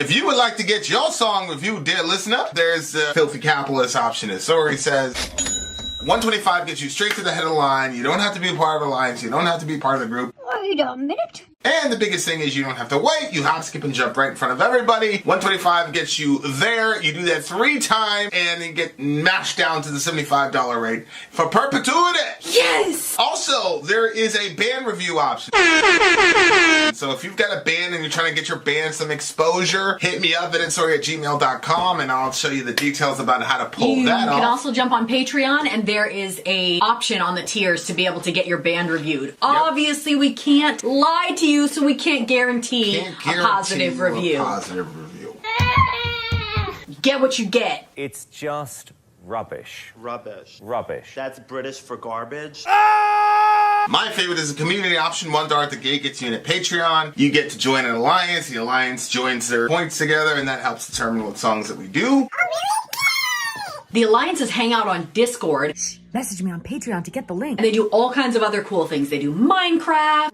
If you would like to get your song reviewed, dear listener, there's the Filthy Capitalist option, as Sori says. 125 gets you straight to the head of the line. You don't have to be a part of the alliance. You don't have to be part of the group. Wait a minute. And the biggest thing is you don't have to wait. You hop, skip, and jump right in front of everybody. 125 gets you there. You do that 3 times, and you get mashed down to the $75 rate for perpetuity. Yes! Also, there is a band review option. So if you've got a band and you're trying to get your band some exposure, hit me up at insori@gmail.com, and I'll show you the details about how to pull that off. You can also jump on Patreon, and there is a option on the tiers to be able to get your band reviewed. Yep. Obviously, we can't lie to you, so we can't guarantee a positive review. Get what you get. It's just rubbish. Rubbish. Rubbish. That's British for garbage. My favorite is the community option. $1 at the gate gets you in at Patreon. You get to join an alliance. The alliance joins their points together, and that helps determine what songs that we do. The alliances hang out on Discord. Message me on Patreon to get the link. And they do all kinds of other cool things. They do Minecraft,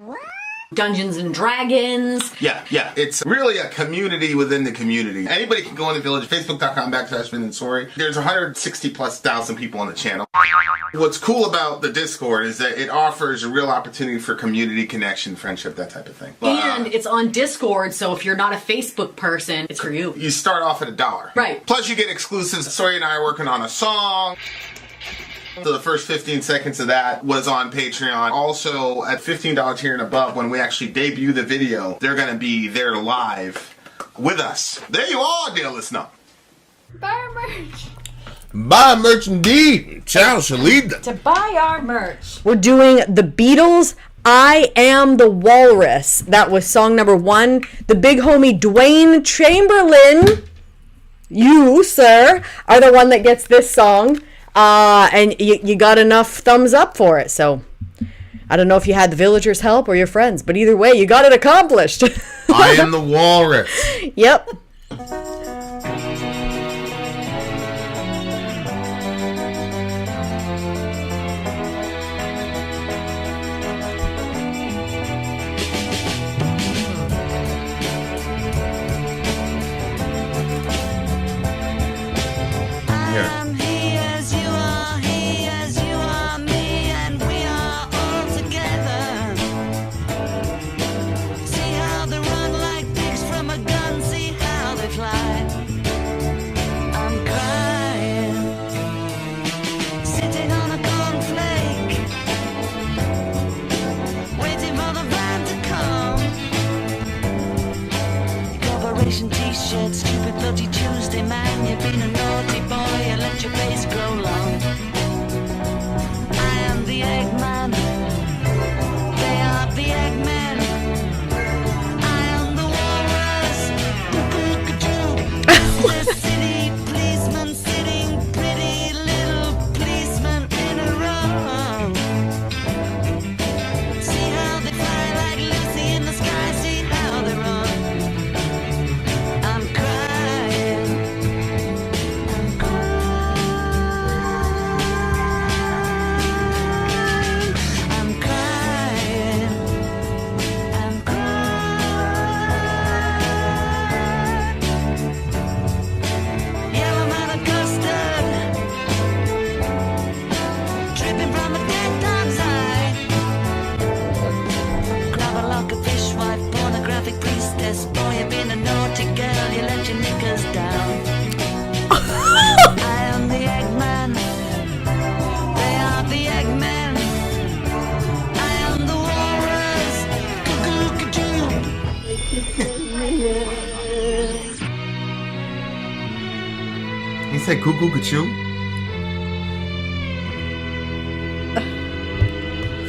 Dungeons and Dragons. Yeah. It's really a community within the community. Anybody can go in the village, facebook.com/Vin and Sori. There's 160,000+ people on the channel. What's cool about the Discord is that it offers a real opportunity for community connection, friendship, that type of thing. And it's on Discord, so if you're not a Facebook person, it's for you. You start off at $1. Right. Plus you get exclusives. Sori and I are working on a song. So the first 15 seconds of that was on Patreon. Also, at $15 tier and above, when we actually debut the video, they're going to be there live with us. There you are, dear listener. Buy our merch. Buy merch indeed. Channel shall lead them. To buy our merch. We're doing the Beatles I Am the Walrus. That was song number 1. The big homie Dwayne Chamberlain, you, sir, are the one that gets this song. And you got enough thumbs up for it, so I don't know if you had the villagers' help or your friends, but either way, you got it accomplished. I am the walrus. Yep. T-shirt, stupid bloody Tuesday, man. You've been a naughty boy and let your face grow long. I am the Eggman. They are the Eggmen. I am the Walrus. The city policeman sitting pretty little policeman in a row. See how they fly like Lucy in the sky. See how they run. He said cuckoo cuckoo.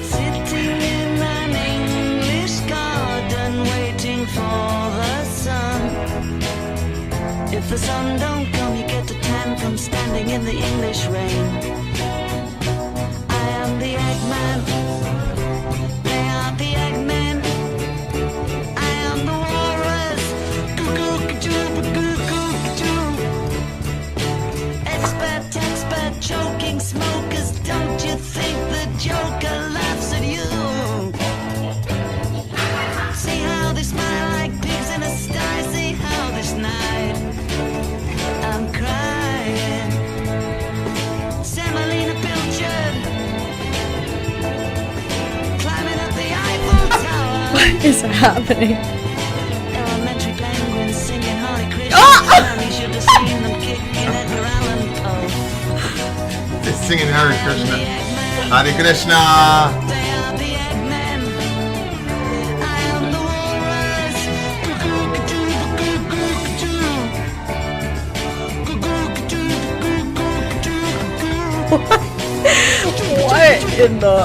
Sitting in an English garden waiting for the sun. If the sun don't come, you get a tan from standing in the English rain. I am the Eggman. They are the Eggmen. I am the Walrus. Expert, choking smokers. Don't you think the Joker laughs at you? See how they smile like pigs in a sty. See how they snap. is happening? Elementary penguins singing Hare Krishna. You should have seen them kicking Edgar Allan Poe. They're singing Hare Krishna. Hare Krishna. They are the Eggmen. I am the walrus. What in the...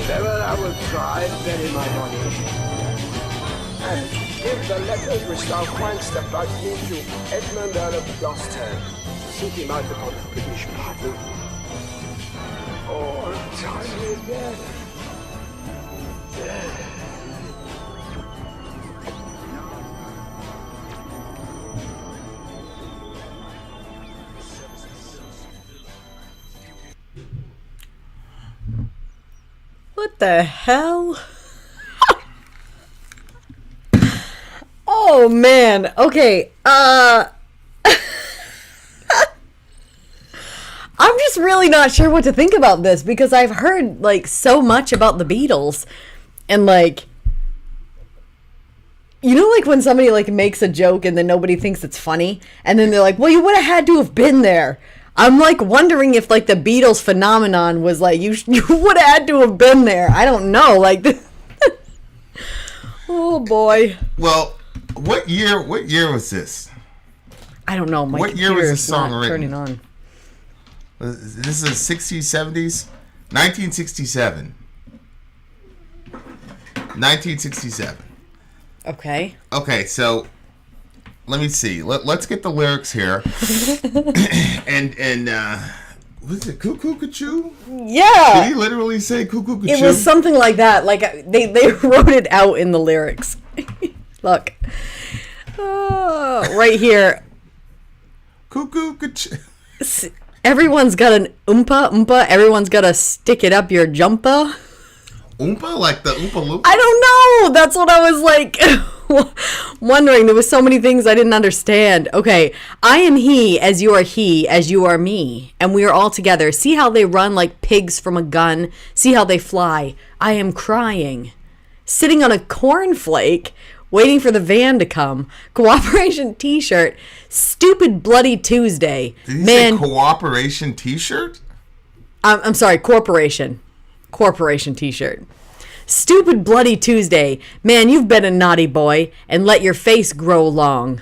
Never I will try and bury my body. And if the letters which thou find'st about me to Edmund Earl of Gloucester, seek him out upon the British pardon. Or timely death. What the hell? Oh man. Okay. I'm just really not sure what to think about this because I've heard like so much about the Beatles and like you know like when somebody like makes a joke and then nobody thinks it's funny and then they're like, "Well, you would have had to have been there." I'm like wondering if like the Beatles phenomenon was like you would have had to have been there. I don't know, like oh boy. Well, what year was this? I don't know. What year was this song written? Turning on. This is 60s, 70s? 1967. 1967. Okay. Okay, so let me see. Let's get the lyrics here. and was it cuckoo cachoo? Yeah. Did he literally say cuckoo cachoo? It was something like that. Like they wrote it out in the lyrics. Look. Right here. Cuckoo cachoo. Everyone's got an oompa. Everyone's got to stick it up your jumper. Oompa? Like the Oompa Loompa? I don't know. That's what I was like wondering. There was so many things I didn't understand. Okay. I am he as you are me. And we are all together. See how they run like pigs from a gun. See how they fly. I am crying. Sitting on a cornflake. Waiting for the van to come. Cooperation t-shirt. Stupid bloody Tuesday. Did he say cooperation t-shirt? I'm sorry, corporation. Corporation t-shirt. Stupid bloody Tuesday. Man, you've been a naughty boy and let your face grow long.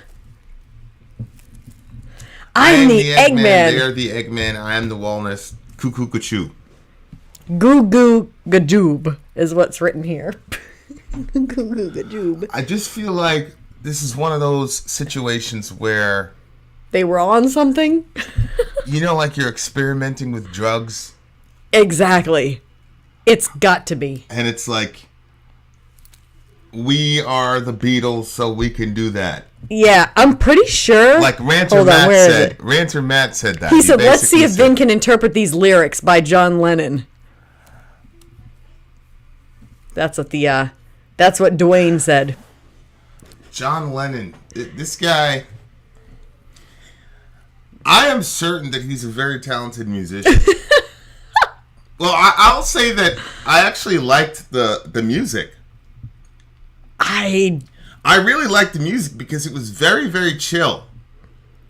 I'm the Eggman. They're the Eggman. I am the Walrus. Cuckoo cachoo. Goo goo gajoob is what's written here. Goo goo gajoob. I just feel like this is one of those situations where they were on something. You know, like you're experimenting with drugs. Exactly. It's got to be. And it's like, we are the Beatles, so we can do that. Yeah, I'm pretty sure. Like Ranter Matt said that. He said, let's see if Vin can interpret these lyrics by John Lennon. That's what that's what Dwayne said. John Lennon. This guy, I am certain that he's a very talented musician. Well, I'll say that I actually liked the music. I really liked the music because it was very, very chill.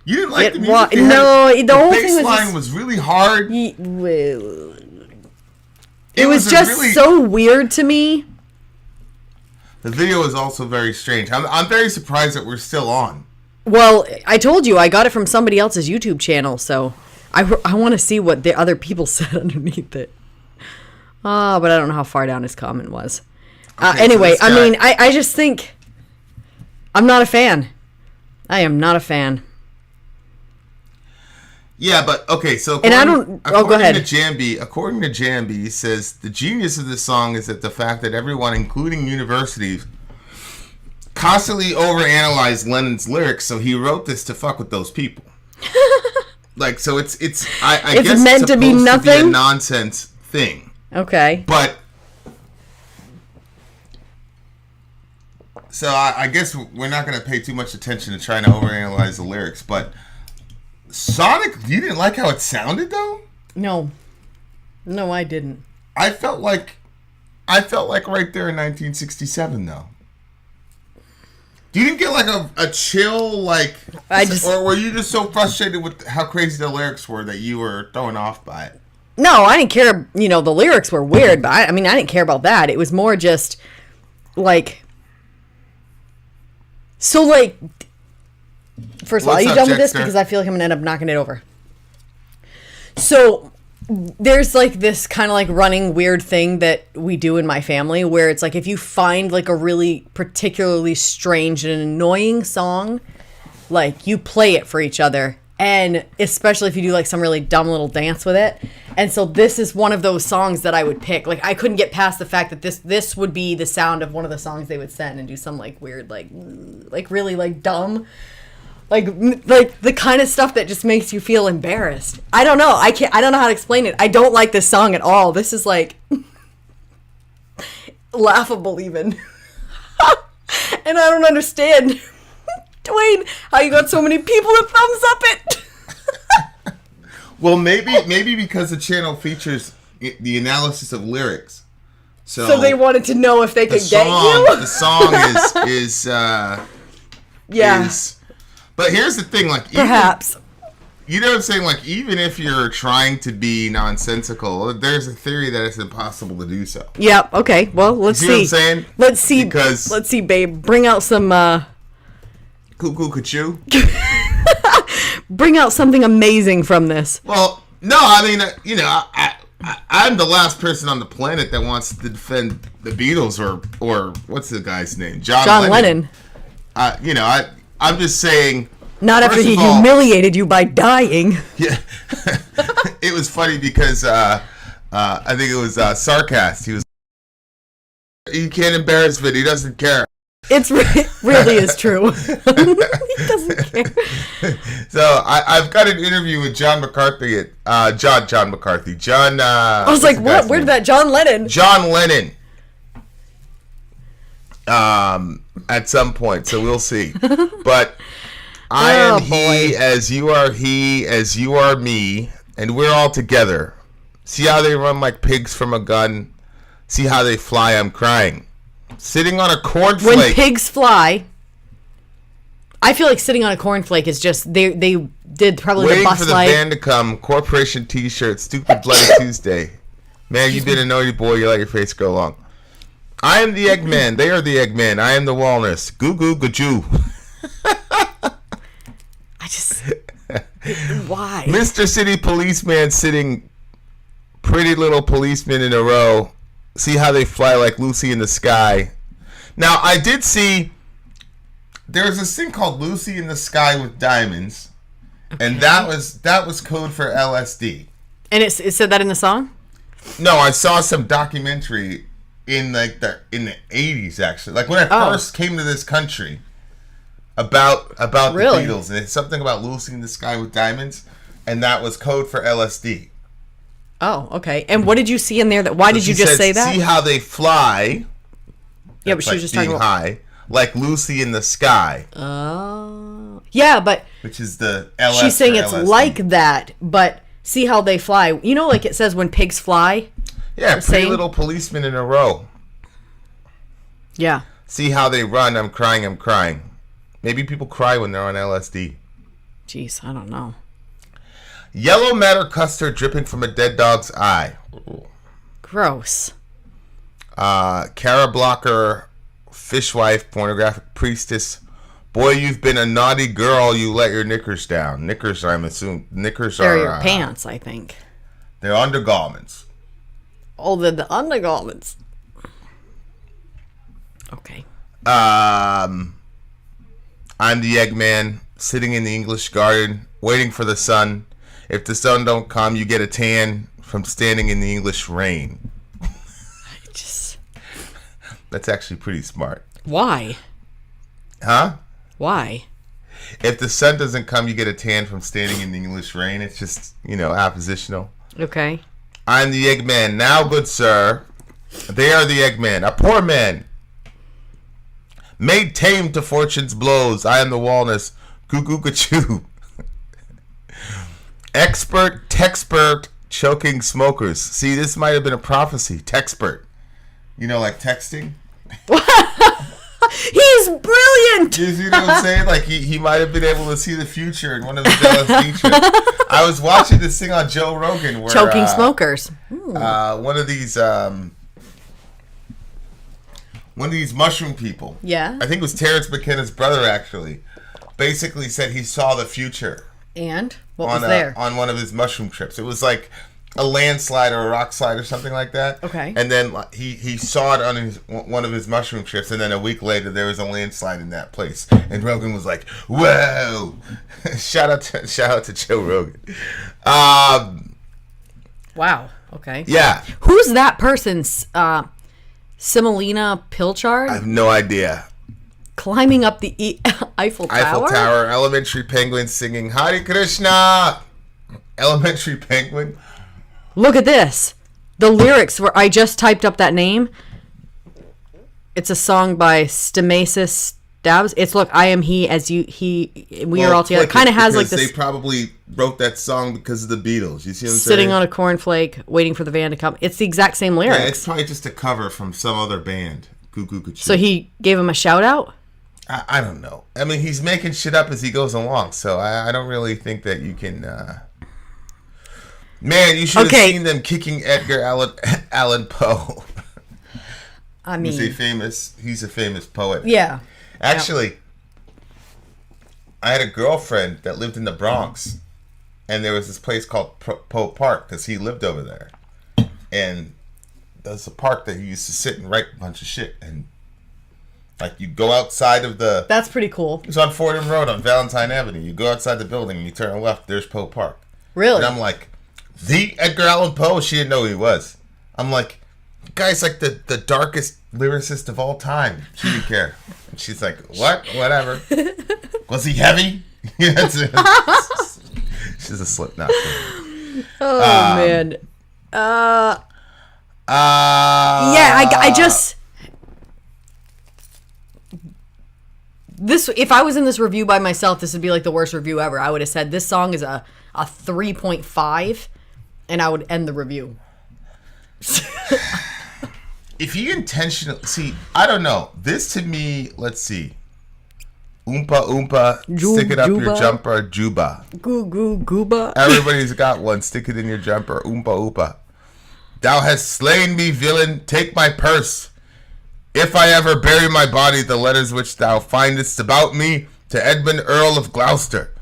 You didn't like the music? The whole bass thing line was really hard. It was just really, so weird to me. The video is also very strange. I'm very surprised that we're still on. Well, I told you I got it from somebody else's YouTube channel, so I want to see what the other people said underneath it. But I don't know how far down his comment was. Okay, anyway, so I mean, I just think I'm not a fan. I am not a fan. Yeah, but okay, so And I don't. Oh, go ahead. According to Jambi, he says the genius of this song is that the fact that everyone, including universities, constantly overanalyzed Lennon's lyrics, so he wrote this to fuck with those people. Like, so it's I It's guess meant it's to be supposed to be a nothing? nonsense thing. Okay. But so I guess we're not going to pay too much attention to trying to overanalyze the lyrics, but Sonic, you didn't like how it sounded though? No, I didn't. I felt like right there in 1967 though. You didn't get like a chill, like, or were you just so frustrated with how crazy the lyrics were that you were thrown off by it? No, I didn't care. You know, the lyrics were weird, but I mean, I didn't care about that. It was more just like, so like, first of all, are you done with this? Because I feel like I'm gonna end up knocking it over. So there's like this kind of like running weird thing that we do in my family where it's like if you find like a really particularly strange and annoying song, like you play it for each other, and especially if you do like some really dumb little dance with it. And so this is one of those songs that I would pick. Like I couldn't get past the fact that this would be the sound of one of the songs they would send and do some like weird like really like dumb like the kind of stuff that just makes you feel embarrassed. I don't know. I don't know how to explain it. I don't like this song at all. This is like laughable even. And I don't understand, Dwayne, how you got so many people to thumbs up it. Well, maybe because the channel features the analysis of lyrics. So they wanted to know if they could get you? The song is yeah. But here's the thing, like, perhaps. You know what I'm saying? Like, even if you're trying to be nonsensical, there's a theory that it's impossible to do so. Yep. Okay. Well, let's see. You know what I'm saying? Let's see. Because let's see, babe. Bring out some. Cuckoo Kachoo. Bring out something amazing from this. Well, no, I mean, you know, I'm the last person on the planet that wants to defend the Beatles or what's the guy's name? John Lennon. You know, I'm just saying. Not after he humiliated you by dying. Yeah. It was funny because I think it was Sarcast. He can't embarrass Vin. He doesn't care. It really is true. He doesn't care. So I've got an interview with John McCarthy at John McCarthy. John. I was like, what? Where did that John Lennon? John Lennon. At some point, so we'll see. But I am he, as you are he, as you are me, and we're all together. See how they run like pigs from a gun. See how they fly. I'm crying. Sitting on a cornflake. When pigs fly, I feel like sitting on a cornflake is just they did probably waiting the bus for the band to come. Corporation T-shirt. Stupid Bloody Tuesday. Man, you've been a naughty boy. You let your face go long. I am the Eggman. They are the Eggman. I am the Walrus. Goo goo gajoo. Why? Mr. City Policeman sitting pretty little policemen in a row. See how they fly like Lucy in the sky. Now, I did see there's this thing called Lucy in the Sky with Diamonds. Okay. And that was code for LSD. And it said that in the song? No, I saw some documentary in the 80s actually. Like when I first came to this country. About really? The Beatles, and it's something about Lucy in the Sky with Diamonds, and that was code for LSD. Oh, okay. And what did you see in there? Why did you just say that? See how they fly. Yeah, but she was just talking about high, like Lucy in the Sky. Oh, yeah, but which is the LSD. She's saying it's LSD. Like that, but see how they fly. You know, like it says when pigs fly. Yeah, pretty little policemen in a row. Yeah. See how they run. I'm crying. I'm crying. Maybe people cry when they're on LSD. Jeez, I don't know. Yellow matter custard dripping from a dead dog's eye. Ooh. Gross. Cara Blocker, fishwife, pornographic priestess. Boy, you've been a naughty girl. You let your knickers down. Knickers, I'm assuming. Knickers they're are your pants, I think. They're undergarments. Oh, they're the undergarments. Okay. I'm the Eggman, sitting in the English garden, waiting for the sun. If the sun don't come, you get a tan from standing in the English rain. That's actually pretty smart. Why? Huh? Why? If the sun doesn't come, you get a tan from standing in the English rain. It's just, oppositional. Okay. I'm the Eggman. Now, good sir, they are the Eggman. A poor man, made tame to fortune's blows. I am the walnut. Cuckoo-ca-choo. Expert, texpert, choking smokers. See, this might have been a prophecy. Texpert. Like texting? He's brilliant! You see what I'm saying? Like, he might have been able to see the future in one of his LSD trips. I was watching this thing on Joe Rogan where... Choking smokers. One of these mushroom people. Yeah. I think it was Terrence McKenna's brother, actually. Basically said he saw the future. And? What was there? On one of his mushroom trips. It was like a landslide or a rock slide or something like that. Okay. And then he saw it on one of his mushroom trips, and then a week later there was a landslide in that place. And Rogan was like, "Whoa!" shout out to Joe Rogan. Wow. Okay. Yeah. Who's that person? Similina Pilchard? I have no idea. Climbing up the Eiffel Tower? Eiffel Tower. Elementary penguin singing Hare Krishna. Elementary penguin. Look at this. The lyrics where I just typed up that name. It's a song by Stamasis Stabs. It's look, I am he as you we are all together. Kind of has like this. They probably wrote that song because of the Beatles. You see what I'm saying? Sitting on a cornflake, waiting for the van to come. It's the exact same lyrics. Yeah, it's probably just a cover from some other band. So he gave him a shout out? I don't know. I mean, he's making shit up as he goes along, so I don't really think that you can. Man, you should have seen them kicking Edgar Allan Poe. I mean, he's a famous poet. Yeah. Actually, I had a girlfriend that lived in the Bronx, and there was this place called Poe Park because he lived over there, and there's a park that he used to sit and write a bunch of shit, and like you go outside of the. That's pretty cool. It's on Fordham Road on Valentine Avenue. You go outside the building and you turn left. There's Poe Park. Really? And I'm like, the Edgar Allan Poe. She didn't know who he was. I'm like, the guy's like the darkest lyricist of all time. She didn't care. And she's like, what? Whatever. Was he heavy? She's a Slipknot fan. Oh man. Yeah, I just. This, if I was in this review by myself, this would be like the worst review ever. I would have said this song is a 3.5, and I would end the review. If you intentionally see, I don't know. This to me, let's see. Oompa oompa, stick it up your jumper, juba. Goo goo gooba. Everybody's got one. Stick it in your jumper, oompa oompa. Thou hast slain me, villain. Take my purse. If I ever bury my body, the letters which thou findest about me to Edmund Earl of Gloucester.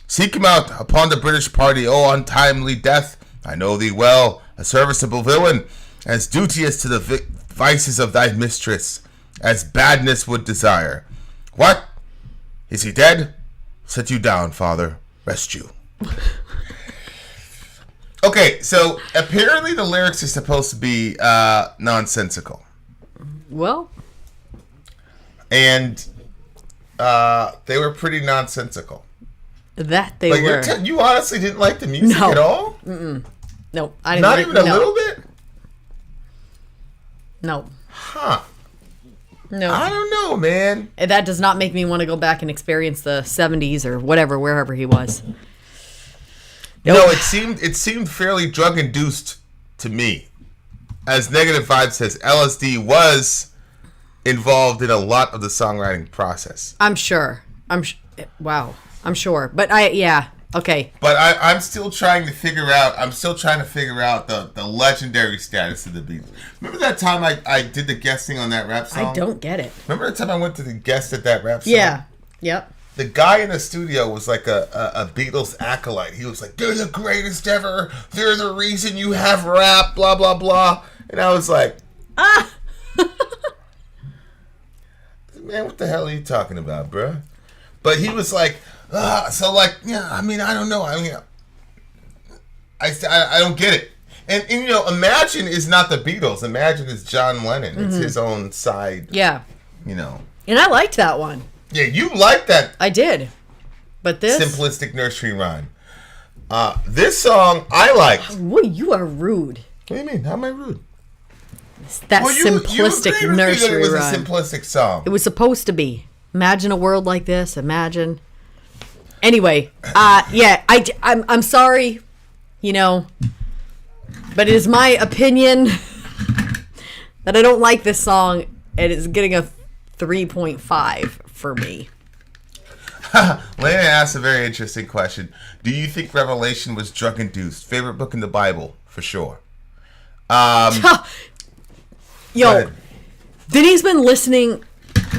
Seek him out upon the British party, O untimely death. I know thee well, a serviceable villain, as duteous to the vices of thy mistress, as badness would desire. What? Is he dead? Set you down, father. Rest you. Okay, so apparently the lyrics are supposed to be nonsensical. Well, and they were pretty nonsensical. That they were. You honestly didn't like the music at all? No, I didn't. Not even a little bit? No. Huh. No. I don't know, man. That does not make me want to go back and experience the 70s or whatever, wherever he was. Nope. No, it seemed fairly drug induced to me. As Negative Vibe says, LSD was involved in a lot of the songwriting process. I'm sure. Wow. I'm sure. But okay. But I'm still trying to figure out the legendary status of the Beatles. Remember that time I did the guesting on that rap song? I don't get it. Remember the time I went to the guest at that rap song? Yeah. Yep. The guy in the studio was like a Beatles acolyte. He was like, they're the greatest ever. They're the reason you have rap, blah, blah, blah. And I was like, man, what the hell are you talking about, bruh? But he was like, I don't know. I mean, I don't get it. And you know, Imagine is not the Beatles. Imagine is John Lennon. It's his own side. Yeah. You know. And I liked that one. Yeah, you like that. I did. But this simplistic nursery rhyme. This song I liked. Well, you are rude. What do you mean? How am I rude? That simplistic you nursery it was rhyme. a simplistic song. It was supposed to be. Imagine a world like this. Imagine. Anyway, yeah, I'm sorry, you know, but it is my opinion that I don't like this song, and it's getting a 3.5 for me. Lena asked a very interesting question. Do you think Revelation was drug-induced? Favorite book in the Bible, for sure. Yo, Vinny's been listening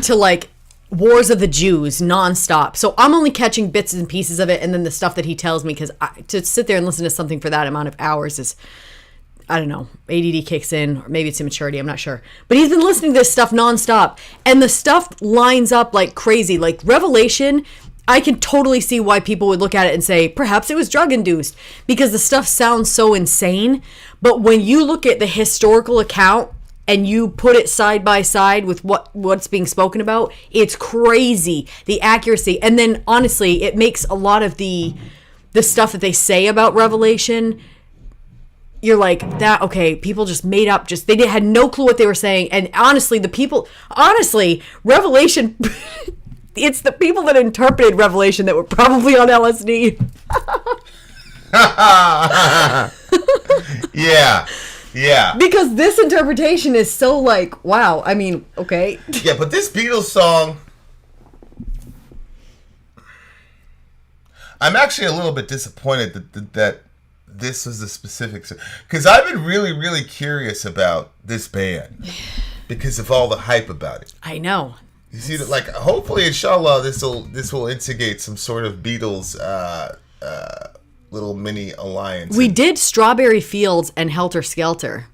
to, like, Wars of the Jews nonstop. So I'm only catching bits and pieces of it, and then the stuff that he tells me, because to sit there and listen to something for that amount of hours is, I don't know, ADD kicks in, or maybe it's immaturity, I'm not sure. But he's been listening to this stuff nonstop, and the stuff lines up like crazy. Like Revelation, I can totally see why people would look at it and say, perhaps it was drug-induced, because the stuff sounds so insane. But when you look at the historical account, and you put it side by side with what's being spoken about, it's crazy, the accuracy. And then, honestly, it makes a lot of the stuff that they say about Revelation, you're like, that, okay, people just made up, they had no clue what they were saying. And honestly, Revelation, it's the people that interpreted Revelation that were probably on LSD. Yeah. Yeah. Because this interpretation is so like, wow, I mean, okay. Yeah, but this Beatles song, I'm actually a little bit disappointed that this was the specific, because I've been really, really curious about this band because of all the hype about it. I know. You see that, like, hopefully, inshallah, this will instigate some sort of Beatles little mini alliance. We did Strawberry Fields and Helter Skelter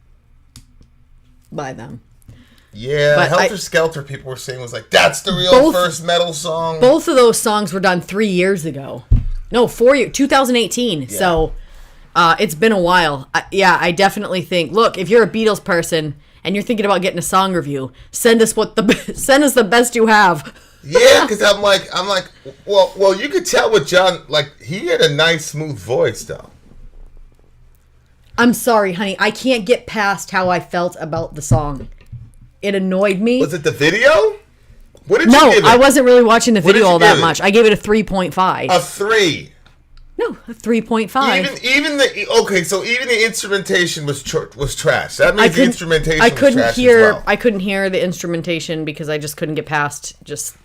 by them. Yeah, but Helter Skelter, people were saying, was like, that's the real first metal song. Both of those songs were done 3 years ago. No, 4 years, 2018. Yeah. So it's been a while. I definitely think, look, if you're a Beatles person and you're thinking about getting a song review, send us the best you have. Yeah, because I'm like, well, you could tell with John, like, he had a nice, smooth voice, though. I'm sorry, honey. I can't get past how I felt about the song. It annoyed me. Was it the video? What did you give it? No, I wasn't really watching the video all that much. I gave it a 3.5. A 3? No, a 3.5. Even the instrumentation was trash. That means the instrumentation was trash as well. I couldn't hear the instrumentation because I just couldn't get past just...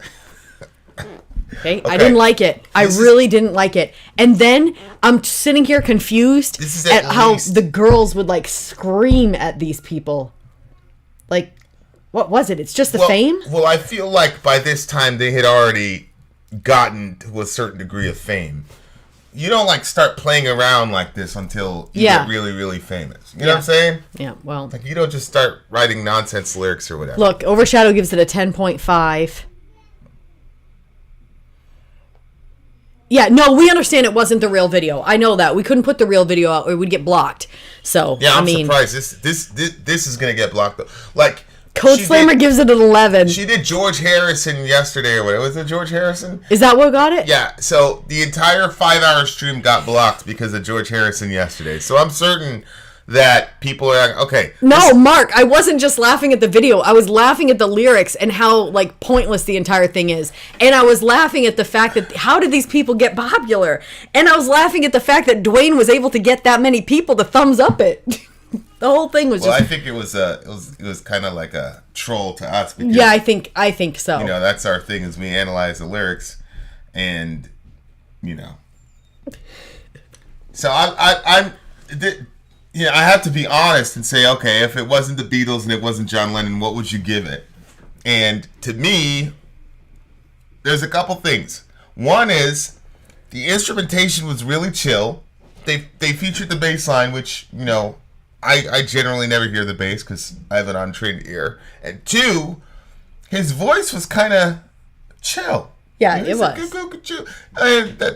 Okay? I didn't like it. I really didn't like it. And then I'm sitting here confused at how the girls would, like, scream at these people. Like, what was it? It's just the fame? Well, I feel like by this time they had already gotten to a certain degree of fame. You don't, like, start playing around like this until you get really, really famous. You know what I'm saying? Yeah, well... Like, you don't just start writing nonsense lyrics or whatever. Look, Overshadow gives it a 10.5. Yeah, no, we understand it wasn't the real video. I know that. We couldn't put the real video out or we'd get blocked. So, yeah, I'm surprised. This is going to get blocked, though. Like... Code Slammer gives it an 11. She did George Harrison yesterday or whatever. Was it George Harrison? Is that what got it? Yeah. So the entire 5-hour stream got blocked because of George Harrison yesterday. So I'm certain that people are like, okay. No, Mark, I wasn't just laughing at the video. I was laughing at the lyrics and how, like, pointless the entire thing is. And I was laughing at the fact that how did these people get popular? And I was laughing at the fact that Dwayne was able to get that many people to thumbs up it. The whole thing was I think it was kind of like a troll to us. Because, yeah, I think so. You know, that's our thing is we analyze the lyrics, and you know. So I have to be honest and say, okay, if it wasn't the Beatles and it wasn't John Lennon, what would you give it? And to me, there's a couple things. One is the instrumentation was really chill. They featured the bass line, which, you know, I generally never hear the bass because I have an untrained ear. And two, his voice was kind of chill. Yeah, it was.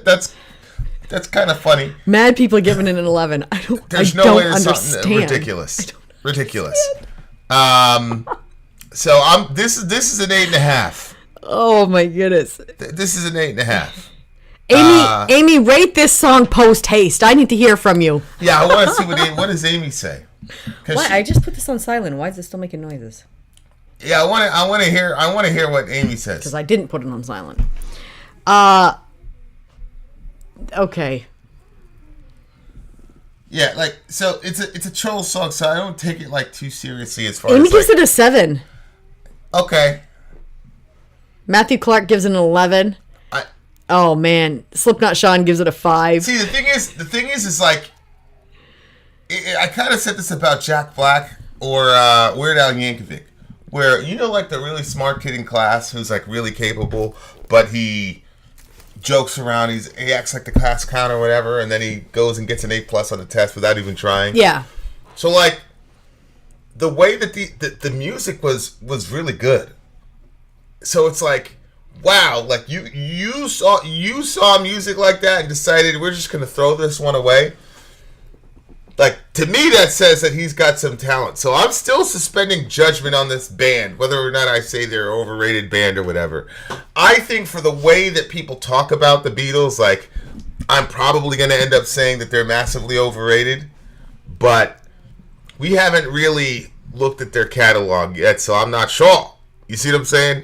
That's That's kind of funny. Mad people giving it an 11. There's no way it's something ridiculous. Ridiculous. So this is an 8.5. Oh my goodness. This is an 8.5. Amy, rate this song post haste. I need to hear from you. Yeah, I want to see what does Amy say. What? I just put this on silent. Why is it still making noises? Yeah, I want to hear what Amy says. Because I didn't put it on silent. Okay. Yeah, like, so it's a troll song, so I don't take it like too seriously as far Amy as gives it a 7. Okay. Matthew Clark gives it an 11. Oh man, Slipknot Sean gives it a 5. See, the thing is like, I kind of said this about Jack Black or Weird Al Yankovic, where like the really smart kid in class who's like really capable, but he jokes around, he acts like the class clown or whatever, and then he goes and gets an A+ on the test without even trying. Yeah. So like, the way that the music was really good. So it's like, wow, like you saw music like that and decided we're just gonna throw this one away. Like, to me, that says that he's got some talent. So I'm still suspending judgment on this band, whether or not I say they're an overrated band or whatever. I think for the way that people talk about the Beatles, like, I'm probably going to end up saying that they're massively overrated. But we haven't really looked at their catalog yet, so I'm not sure. You see what I'm saying?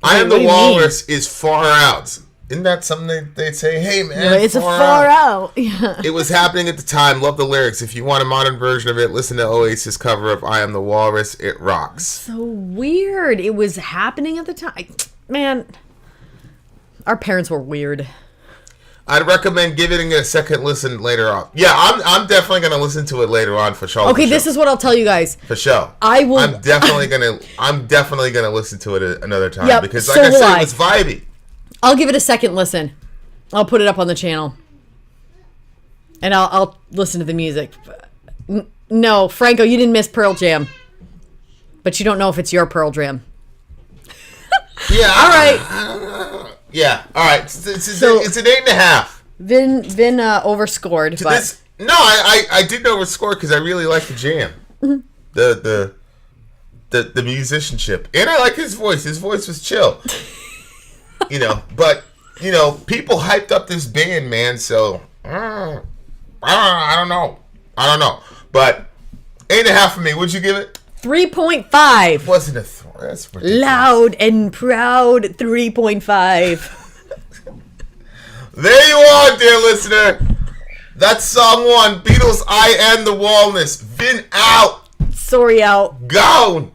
I Am the Walrus is far out. Isn't that something they'd say? Hey, man, yeah, it's far out. Yeah. It was happening at the time. Love the lyrics. If you want a modern version of it, listen to Oasis cover of I Am the Walrus. It rocks. So weird. It was happening at the time. Man, our parents were weird. I'd recommend giving it a second listen later on. Yeah, I'm definitely going to listen to it later on for sure. Okay, this is what I'll tell you guys. For sure. I will. I'm definitely gonna listen to it another time. Yep, because like I said, it was vibey. I'll give it a second listen. I'll put it up on the channel. And I'll listen to the music. No, Franco, you didn't miss Pearl Jam. But you don't know if it's your Pearl Jam. Yeah. All right. Yeah. All right. It's an 8.5. Vin overscored. I didn't overscore because I really like the jam. The musicianship. And I like his voice. His voice was chill. But people hyped up this band, man. So I don't know. But 8.5 for me. What'd you give it? 3.5. Wasn't a that's ridiculous. Loud and proud 3.5. There you are, dear listener. That's song 1. Beatles I Am the Walrus. Vin out. Sori out. Gone.